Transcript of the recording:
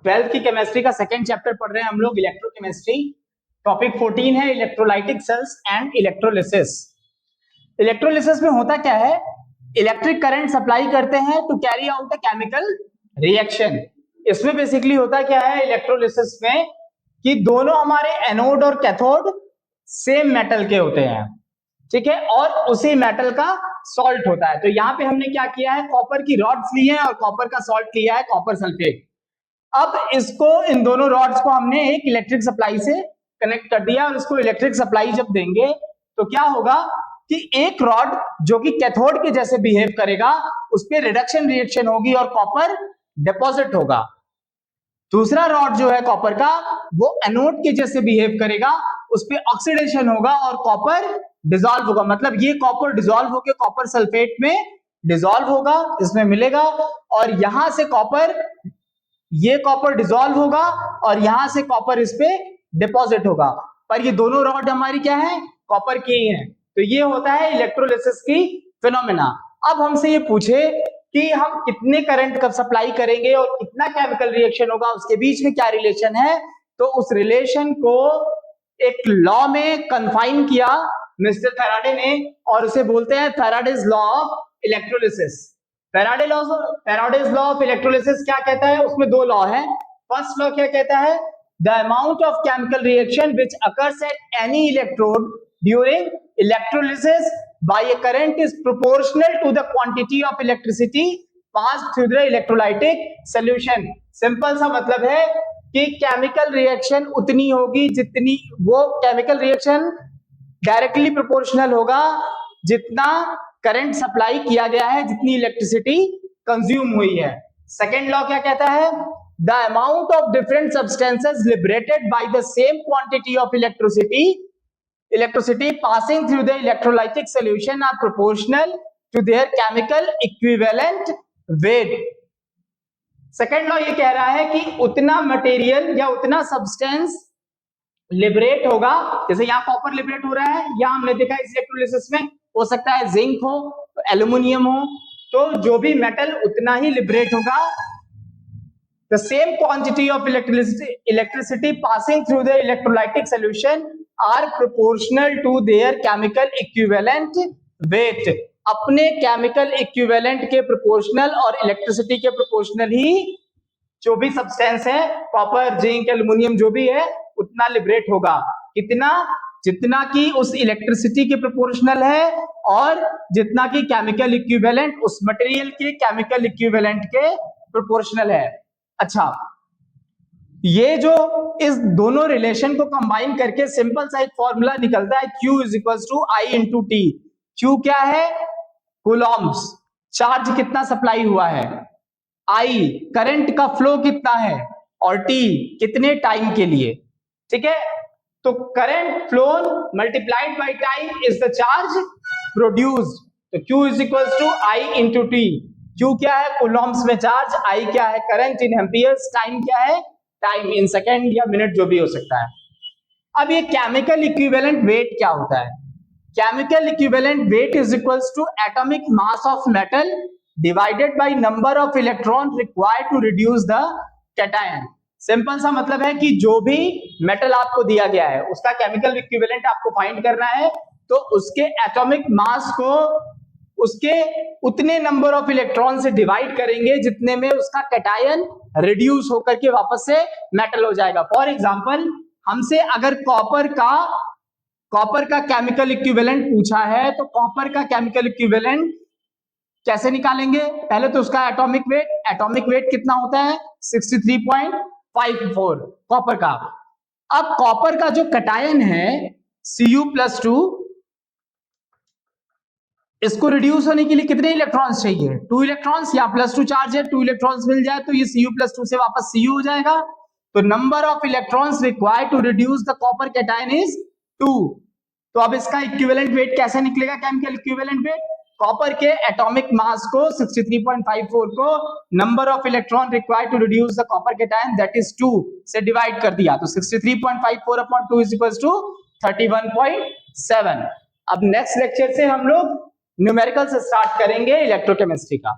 Twelfth की chemistry का second chapter पढ़ रहे हैं हम लोग, इलेक्ट्रोकेमिस्ट्री। टॉपिक 14 है electrolytic cells and electrolysis. Electrolysis में होता क्या है, इलेक्ट्रिक करंट सप्लाई करते हैं to carry out a chemical reaction. इसमें बेसिकली होता क्या है इलेक्ट्रोलिसिस में कि दोनों हमारे एनोड और कैथोड सेम मेटल के होते हैं, ठीक है, और उसी मेटल का सॉल्ट होता है। तो यहाँ पे हमने क्या किया है, कॉपर की रॉड्स ली है और कॉपर का सॉल्ट लिया है, कॉपर सल्फेट। अब इसको, इन दोनों रॉड्स को हमने एक इलेक्ट्रिक सप्लाई से कनेक्ट कर दिया और इसको इलेक्ट्रिक सप्लाई जब देंगे तो क्या होगा कि एक रॉड जो कि कैथोड के जैसे बिहेव करेगा उस पर रिडक्शन रिएक्शन होगी और कॉपर डिपॉजिट होगा। दूसरा रॉड जो है कॉपर का वो एनोड के जैसे बिहेव करेगा, उस पर ऑक्सीडेशन होगा और कॉपर डिसॉल्व होगा। मतलब ये कॉपर डिसॉल्व होकर कॉपर सल्फेट में डिसॉल्व होगा, इसमें मिलेगा, और यहां से कॉपर, ये कॉपर डिसॉल्व होगा और यहां से कॉपर इस पे डिपॉजिट होगा। पर ये दोनों रॉड हमारी क्या है, कॉपर की ही है। तो ये होता है इलेक्ट्रोलिसिस की फिनोमेना। अब हमसे ये पूछे कि हम कितने करंट कब सप्लाई करेंगे और कितना केमिकल रिएक्शन होगा, उसके बीच में क्या रिलेशन है, तो उस रिलेशन को एक लॉ में कन्फाइन किया मिस्टर फैराडे ने और उसे बोलते हैं Faraday's law of electrolysis. Faraday's law of electrolysis क्या कहता है, उसमें दो लॉ है। फर्स्ट लॉ क्या कहता है, the amount of chemical reaction which occurs at any electrode during electrolysis by a current is proportional to the quantity of electricity pass through the electrolytic solution. Simple सा मतलब है कि chemical reaction उतनी होगी जितनी, वो केमिकल रिएक्शन डायरेक्टली प्रोपोर्शनल होगा जितना करंट सप्लाई किया गया है, जितनी इलेक्ट्रिसिटी कंज्यूम हुई है। सेकेंड लॉ क्या कहता है, the amount of different substances liberated by the same quantity of electricity passing through the electrolytic solution are proportional to their chemical equivalent weight. Second law ये कह रहा है कि उतना मटेरियल या उतना सब्सटेंस लिबरेट होगा, जैसे यहाँ कॉपर लिबरेट हो रहा है, यहाँ हमने देखा इस इलेक्ट्रोलिसिस में हो सकता है जिंक हो, एल्यूमिनियम हो, तो जो भी मेटल उतना ही लिबरेट होगा। The same quantity of electricity passing through the electrolytic solution are proportional to their chemical equivalent weight. अपने केमिकल इक्विवेलेंट के प्रोपोर्शनल और इलेक्ट्रिसिटी के प्रोपोर्शनल ही जो भी सब्सटेंस है, कॉपर, जिंक, एल्यूमिनियम जो भी है, उतना लिबरेट होगा। कितना, जितना कि उस इलेक्ट्रिसिटी के प्रोपोर्शनल है और जितना कि केमिकल इक्विवेलेंट उस मटेरियल के केमिकल इक्विवेलेंट के प्रोपोर्शनल है। अच्छा, ये जो इस दोनों रिलेशन को कंबाइन करके सिंपल सा एक फॉर्मूला निकलता है, Q is equal to I into T. Q क्या है, कूलॉम्स, चार्ज कितना सप्लाई हुआ है, I करंट का फ्लो कितना है, और T कितने टाइम के लिए, ठीक है। तो current flown multiplied by time is the charge produced. तो Q is equal to I into T. Q क्या है, कूलॉम्स में चार्ज, I क्या है, करंट इन एम्पियर्स, टाइम क्या है, टाइम इन सेकेंड या मिनट, जो भी हो सकता है। अब ये केमिकल इक्विवेलेंट वेट क्या होता है, chemical equivalent weight is equals to atomic mass of metal divided by number of electron required to reduce the cation. Simple सा मतलब है कि जो भी मेटल आपको दिया गया है उसका केमिकल इक्विवेलेंट आपको फाइंड करना है, तो उसके एटॉमिक मास को उसके उतने नंबर ऑफ इलेक्ट्रॉन से डिवाइड करेंगे जितने में उसका कैटायन रिड्यूस होकर के वापस से मेटल हो जाएगा। फॉर एग्जांपल, हमसे अगर कॉपर का केमिकल इक्विवेलेंट पूछा है तो कॉपर का केमिकल इक्विवेलेंट कैसे निकालेंगे, पहले तो उसका एटॉमिक वेट कितना होता है, 63.54 कॉपर का। अब कॉपर का जो कैटायन है Cu+2, इसको रिड्यूस होने के लिए कितने इलेक्ट्रॉन्स चाहिए, 2 इलेक्ट्रॉन्स, या +2 चार्ज है, 2 इलेक्ट्रॉन्स मिल जाए तो ये Cu+2 से वापस Cu हो जाएगा। तो number of electrons required to reduce the copper cation is 2। तो अब इसका इक्विवेलेंट वेट कैसे निकलेगा, केमिकल इक्विवेलेंट वेट, कॉपर के एटॉमिक मास को 63.54 को number of electron required to reduce the copper cation that is 2 से डिवाइड कर दिया, तो 63.54 अपॉन 2 इज इक्वल टू 31.7। अब नेक्स्ट लेक्चर से हम लोग न्यूमेरिकल से स्टार्ट करेंगे इलेक्ट्रोकेमिस्ट्री का।